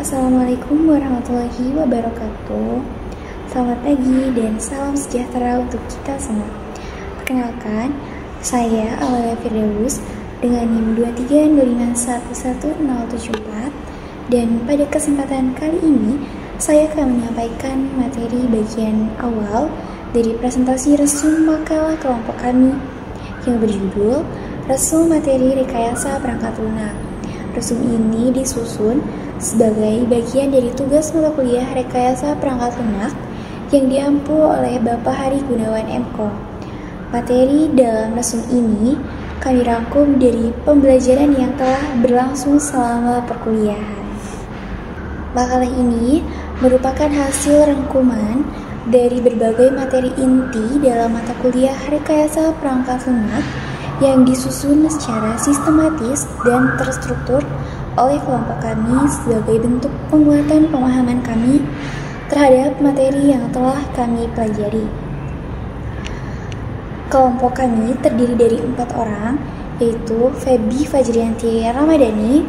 Assalamualaikum warahmatullahi wabarakatuh. Selamat pagi dan salam sejahtera untuk kita semua. Perkenalkan, saya Aulia Firdaus dengan NIM 230511074 dan pada kesempatan kali ini saya akan menyampaikan materi bagian awal dari presentasi resum makalah kelompok kami yang berjudul Resum Materi Rekayasa Perangkat Lunak. Resum ini disusun sebagai bagian dari tugas mata kuliah Rekayasa Perangkat Lunak yang diampu oleh Bapak Hari Gunawan MKo. Materi dalam resum ini kami rangkum dari pembelajaran yang telah berlangsung selama perkuliahan. Makalah ini merupakan hasil rangkuman dari berbagai materi inti dalam mata kuliah Rekayasa Perangkat Lunak yang disusun secara sistematis dan terstruktur oleh kelompok kami sebagai bentuk penguatan pemahaman kami terhadap materi yang telah kami pelajari. Kelompok kami terdiri dari 4 orang, yaitu Feby Fajrianti Ramadhani,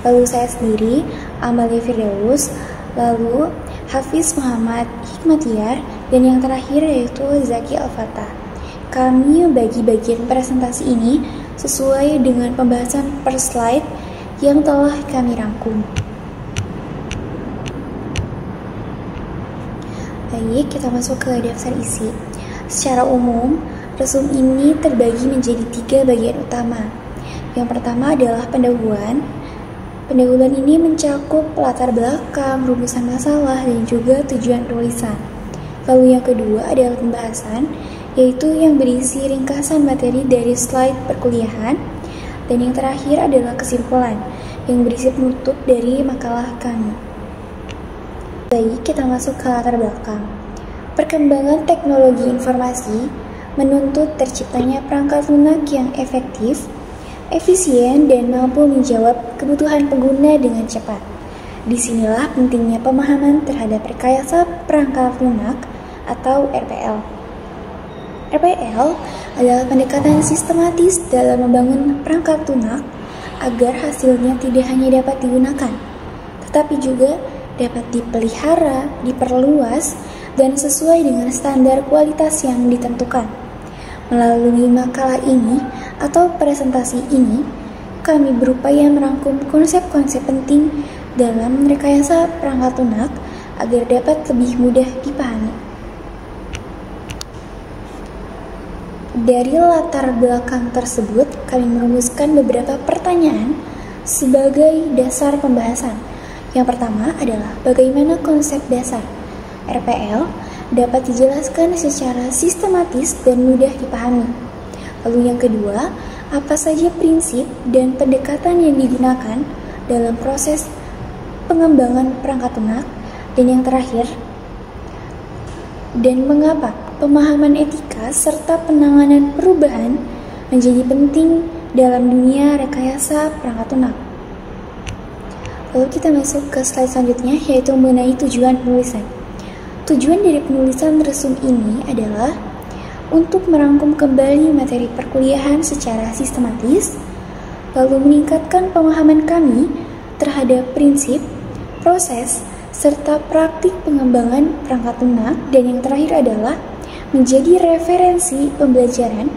lalu saya sendiri, Amalia Firdaus, lalu Hafiz Muhammad Hikmatiar, dan yang terakhir yaitu Zaki Al-Fatah. Kami membagi bagian presentasi ini sesuai dengan pembahasan per slide yang telah kami rangkum. Baik, kita masuk ke daftar isi. Secara umum, resum ini terbagi menjadi 3 bagian utama. Yang pertama adalah pendahuluan. Pendahuluan ini mencakup latar belakang, rumusan masalah, dan juga tujuan penulisan. Lalu yang kedua adalah pembahasan, yaitu yang berisi ringkasan materi dari slide perkuliahan. Dan yang terakhir adalah kesimpulan, yang berisi penutup dari makalah kami. Baik, kita masuk ke latar belakang. Perkembangan teknologi informasi menuntut terciptanya perangkat lunak yang efektif, efisien, dan mampu menjawab kebutuhan pengguna dengan cepat. Disinilah pentingnya pemahaman terhadap rekayasa perangkat lunak atau RPL. RPL adalah pendekatan sistematis dalam membangun perangkat lunak agar hasilnya tidak hanya dapat digunakan, tetapi juga dapat dipelihara, diperluas, dan sesuai dengan standar kualitas yang ditentukan. Melalui makalah ini atau presentasi ini, kami berupaya merangkum konsep-konsep penting dalam rekayasa perangkat lunak agar dapat lebih mudah dipahami. Dari latar belakang tersebut, kami merumuskan beberapa pertanyaan sebagai dasar pembahasan. Yang pertama adalah bagaimana konsep dasar RPL dapat dijelaskan secara sistematis dan mudah dipahami. Lalu yang kedua, apa saja prinsip dan pendekatan yang digunakan dalam proses pengembangan perangkat lunak. Dan yang terakhir, dan mengapa pemahaman etika serta penanganan perubahan menjadi penting dalam dunia rekayasa perangkat lunak. Lalu kita masuk ke slide selanjutnya, yaitu mengenai tujuan penulisan. Tujuan dari penulisan resum ini adalah untuk merangkum kembali materi perkuliahan secara sistematis, lalu meningkatkan pemahaman kami terhadap prinsip, proses, serta praktik pengembangan perangkat lunak, dan yang terakhir adalah menjadi referensi pembelajaran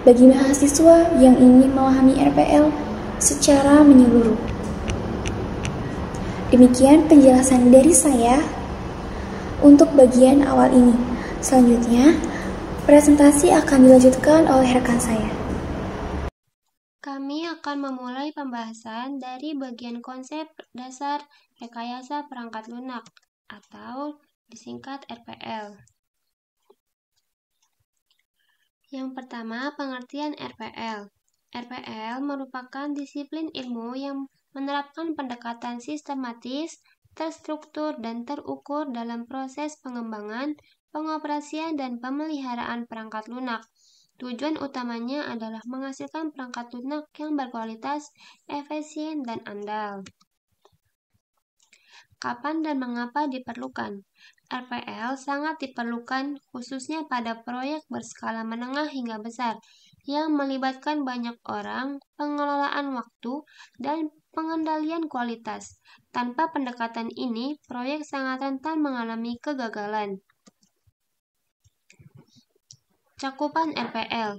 bagi mahasiswa yang ingin memahami RPL secara menyeluruh. Demikian penjelasan dari saya untuk bagian awal ini. Selanjutnya, presentasi akan dilanjutkan oleh rekan saya. Kami akan memulai pembahasan dari bagian konsep dasar rekayasa perangkat lunak atau disingkat RPL. Yang pertama, pengertian RPL. RPL merupakan disiplin ilmu yang menerapkan pendekatan sistematis, terstruktur, dan terukur dalam proses pengembangan, pengoperasian, dan pemeliharaan perangkat lunak. Tujuan utamanya adalah menghasilkan perangkat lunak yang berkualitas, efisien, dan andal. Kapan dan mengapa diperlukan? RPL sangat diperlukan khususnya pada proyek berskala menengah hingga besar yang melibatkan banyak orang, pengelolaan waktu, dan pengendalian kualitas. Tanpa pendekatan ini, proyek sangat rentan mengalami kegagalan. Cakupan RPL.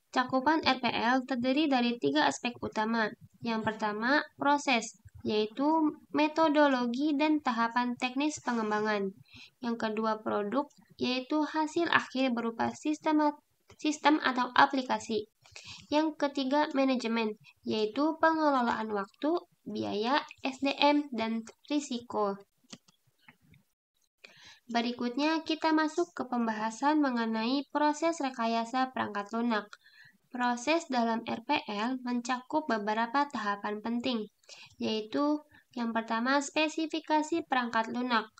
Cakupan RPL terdiri dari 3 aspek utama. Yang pertama, proses, yaitu metodologi dan tahapan teknis pengembangan. Yang kedua, produk, yaitu hasil akhir berupa sistem atau aplikasi. Yang ketiga, manajemen, yaitu pengelolaan waktu, biaya, SDM, dan risiko. Berikutnya, kita masuk ke pembahasan mengenai proses rekayasa perangkat lunak. Proses dalam RPL mencakup beberapa tahapan penting, yaitu yang pertama, spesifikasi perangkat lunak,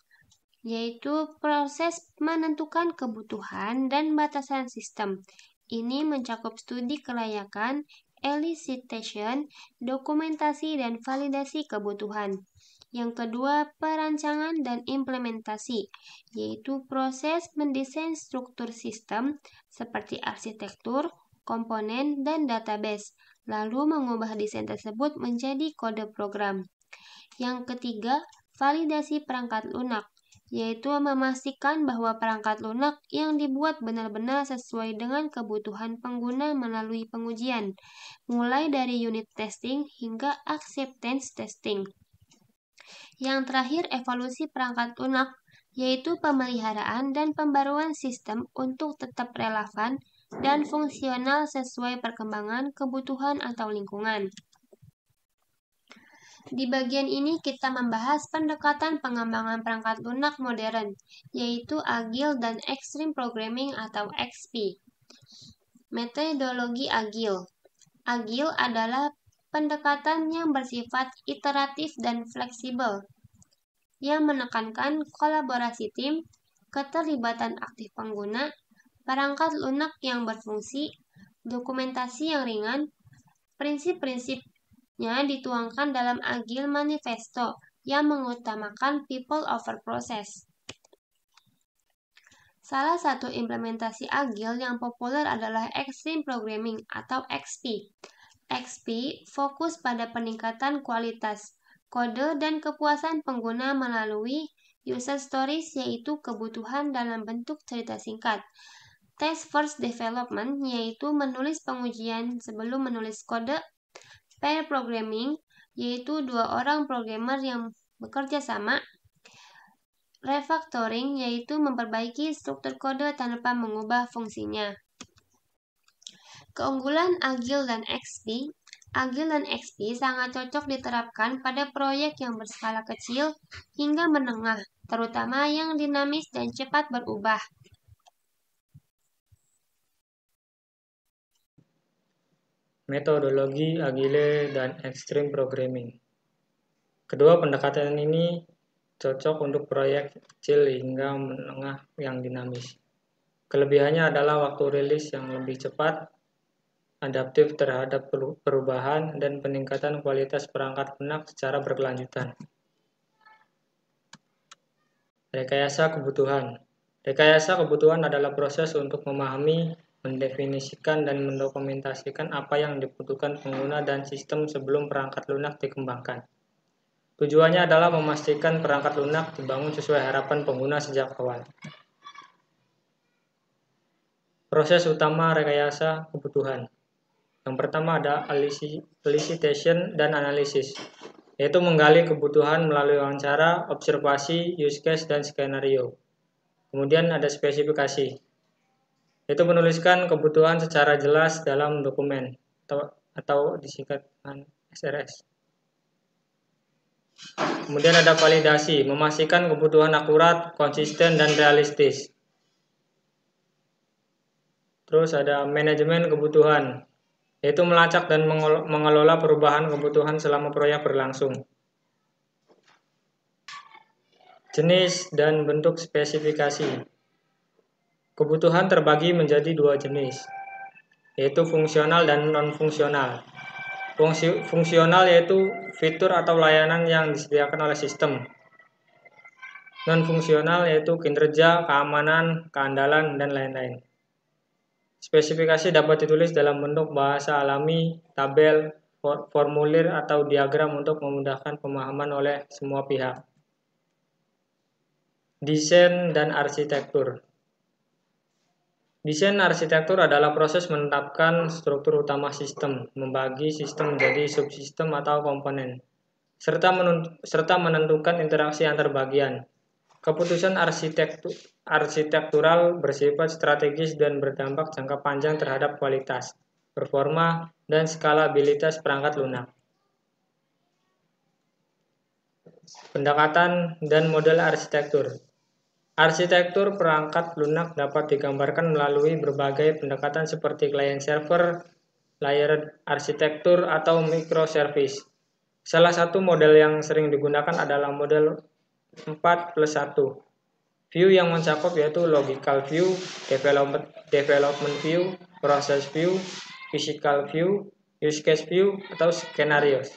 yaitu proses menentukan kebutuhan dan batasan sistem. Ini mencakup studi kelayakan, elicitation, dokumentasi, dan validasi kebutuhan. Yang kedua, perancangan dan implementasi, yaitu proses mendesain struktur sistem seperti arsitektur, komponen, dan database, lalu mengubah desain tersebut menjadi kode program. Yang ketiga, validasi perangkat lunak, yaitu memastikan bahwa perangkat lunak yang dibuat benar-benar sesuai dengan kebutuhan pengguna melalui pengujian, mulai dari unit testing hingga acceptance testing. Yang terakhir, evolusi perangkat lunak, yaitu pemeliharaan dan pembaruan sistem untuk tetap relevan dan fungsional sesuai perkembangan kebutuhan atau lingkungan. Di bagian ini kita membahas pendekatan pengembangan perangkat lunak modern, yaitu Agile dan Extreme Programming atau XP. Metodologi Agile. Agile adalah pendekatan yang bersifat iteratif dan fleksibel, yang menekankan kolaborasi tim, keterlibatan aktif pengguna, perangkat lunak yang berfungsi, dokumentasi yang ringan. Prinsip-prinsipnya dituangkan dalam Agile Manifesto yang mengutamakan people over process. Salah satu implementasi Agile yang populer adalah Extreme Programming atau XP. XP fokus pada peningkatan kualitas kode dan kepuasan pengguna melalui user stories, yaitu kebutuhan dalam bentuk cerita singkat. Test first development, yaitu menulis pengujian sebelum menulis kode. Pair programming, yaitu 2 orang programmer yang bekerja sama. Refactoring, yaitu memperbaiki struktur kode tanpa mengubah fungsinya. Keunggulan Agile dan XP. Agile dan XP sangat cocok diterapkan pada proyek yang berskala kecil hingga menengah, terutama yang dinamis dan cepat berubah. Metodologi Agile dan Extreme Programming. Kedua pendekatan ini cocok untuk proyek kecil hingga menengah yang dinamis. Kelebihannya adalah waktu rilis yang lebih cepat, adaptif terhadap perubahan, dan peningkatan kualitas perangkat lunak secara berkelanjutan. Rekayasa kebutuhan. Rekayasa kebutuhan adalah proses untuk memahami, mendefinisikan, dan mendokumentasikan apa yang dibutuhkan pengguna dan sistem sebelum perangkat lunak dikembangkan. Tujuannya adalah memastikan perangkat lunak dibangun sesuai harapan pengguna sejak awal. Proses utama rekayasa kebutuhan. Yang pertama ada elicitation dan analisis, yaitu menggali kebutuhan melalui wawancara, observasi, use case, dan skenario. Kemudian ada spesifikasi, yaitu menuliskan kebutuhan secara jelas dalam dokumen atau disingkat SRS. Kemudian ada validasi, memastikan kebutuhan akurat, konsisten, dan realistis. Terus ada manajemen kebutuhan, yaitu melacak dan mengelola perubahan kebutuhan selama proyek berlangsung. Jenis dan bentuk spesifikasi. Kebutuhan terbagi menjadi 2 jenis, yaitu fungsional dan non-fungsional. Fungsional yaitu fitur atau layanan yang disediakan oleh sistem. Non-fungsional yaitu kinerja, keamanan, keandalan, dan lain-lain. Spesifikasi dapat ditulis dalam bentuk bahasa alami, tabel, formulir atau diagram untuk memudahkan pemahaman oleh semua pihak. Desain dan arsitektur. Desain arsitektur adalah proses menetapkan struktur utama sistem, membagi sistem menjadi subsistem atau komponen, serta menentukan interaksi antar bagian. Keputusan arsitektural bersifat strategis dan berdampak jangka panjang terhadap kualitas, performa, dan skalabilitas perangkat lunak. Pendekatan dan model arsitektur. Arsitektur perangkat lunak dapat digambarkan melalui berbagai pendekatan seperti client server, layered arsitektur, atau microservice. Salah satu model yang sering digunakan adalah model 4+1. View yang mencakup yaitu logical view, development view, process view, physical view, use case view, atau scenarios.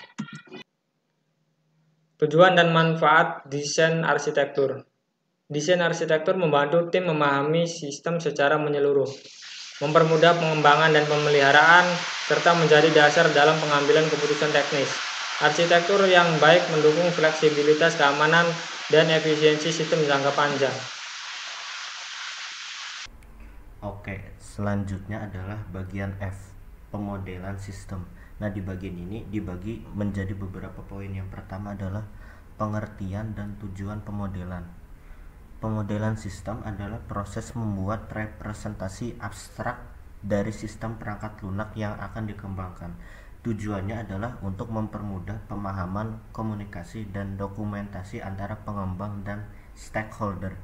Tujuan dan manfaat desain arsitektur. Desain arsitektur membantu tim memahami sistem secara menyeluruh, mempermudah pengembangan dan pemeliharaan, serta menjadi dasar dalam pengambilan keputusan teknis. Arsitektur yang baik mendukung fleksibilitas, keamanan, dan efisiensi sistem jangka panjang. Oke, selanjutnya adalah bagian F, pemodelan sistem. Nah, di bagian ini dibagi menjadi beberapa poin. Yang pertama adalah pengertian dan tujuan pemodelan. Pemodelan sistem adalah proses membuat representasi abstrak dari sistem perangkat lunak yang akan dikembangkan. Tujuannya adalah untuk mempermudah pemahaman, komunikasi, dan dokumentasi antara pengembang dan stakeholder.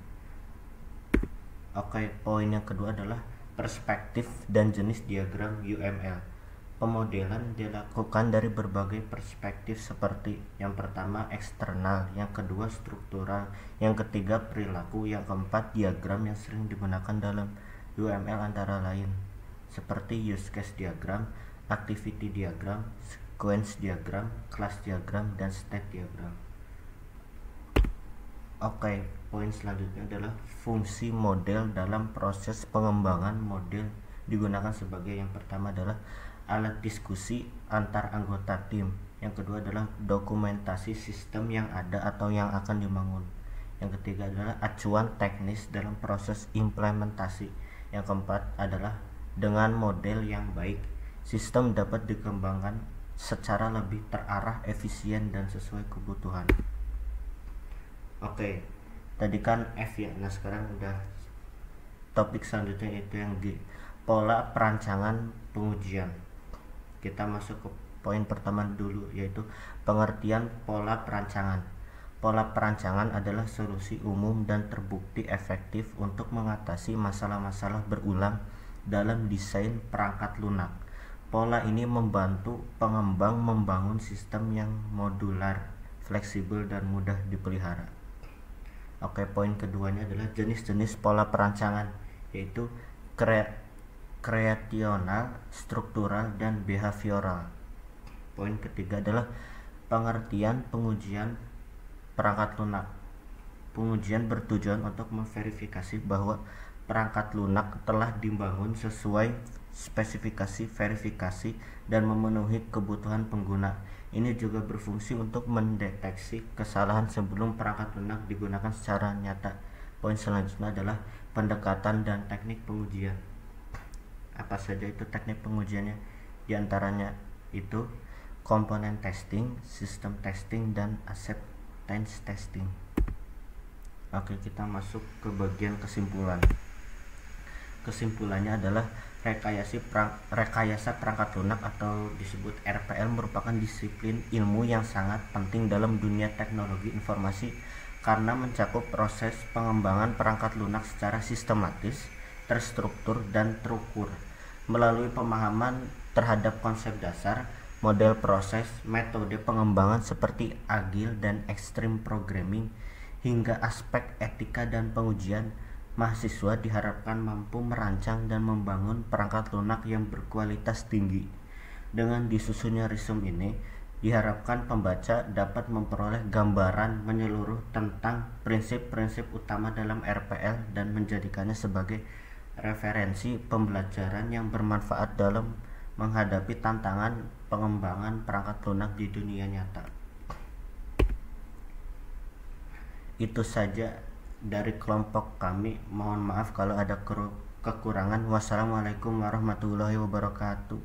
Oke, poin yang kedua adalah perspektif dan jenis diagram UML. Pemodelan dilakukan dari berbagai perspektif seperti yang pertama eksternal, yang kedua struktural, yang ketiga perilaku, yang keempat diagram yang sering digunakan dalam UML antara lain seperti use case diagram, activity diagram, sequence diagram, class diagram, dan state diagram. Oke, poin selanjutnya adalah fungsi model dalam proses pengembangan. Model digunakan sebagai yang pertama adalah alat diskusi antar anggota tim, yang kedua adalah dokumentasi sistem yang ada atau yang akan dibangun, yang ketiga adalah acuan teknis dalam proses implementasi, yang keempat adalah dengan model yang baik sistem dapat dikembangkan secara lebih terarah, efisien, dan sesuai kebutuhan. Oke, tadi kan F ya. Nah, sekarang udah topik selanjutnya itu yang G, pola perancangan pengujian. Kita masuk ke poin pertama dulu, yaitu pengertian pola perancangan. Pola perancangan adalah solusi umum dan terbukti efektif untuk mengatasi masalah-masalah berulang dalam desain perangkat lunak. Pola ini membantu pengembang membangun sistem yang modular, fleksibel, dan mudah dipelihara. Oke, poin keduanya adalah jenis-jenis pola perancangan, yaitu kreasional, struktural, dan behavioral. Poin ketiga adalah pengertian pengujian perangkat lunak. Pengujian bertujuan untuk memverifikasi bahwa perangkat lunak telah dibangun sesuai spesifikasi verifikasi dan memenuhi kebutuhan pengguna. Ini juga berfungsi untuk mendeteksi kesalahan sebelum perangkat lunak digunakan secara nyata. Poin selanjutnya adalah pendekatan dan teknik pengujian. Apa saja itu teknik pengujiannya? Di antaranya itu komponen testing, sistem testing, dan acceptance testing. Oke, kita masuk ke bagian kesimpulan. Kesimpulannya adalah rekayasa perangkat lunak atau disebut RPL merupakan disiplin ilmu yang sangat penting dalam dunia teknologi informasi karena mencakup proses pengembangan perangkat lunak secara sistematis, terstruktur, dan terukur melalui pemahaman terhadap konsep dasar, model proses, metode pengembangan seperti agile dan extreme programming, hingga aspek etika dan pengujian. Mahasiswa diharapkan mampu merancang dan membangun perangkat lunak yang berkualitas tinggi. Dengan disusunnya resume ini, diharapkan pembaca dapat memperoleh gambaran menyeluruh tentang prinsip-prinsip utama dalam RPL dan menjadikannya sebagai referensi pembelajaran yang bermanfaat dalam menghadapi tantangan pengembangan perangkat lunak di dunia nyata. Itu saja dari kelompok kami. Mohon maaf kalau ada kekurangan. Wassalamualaikum warahmatullahi wabarakatuh.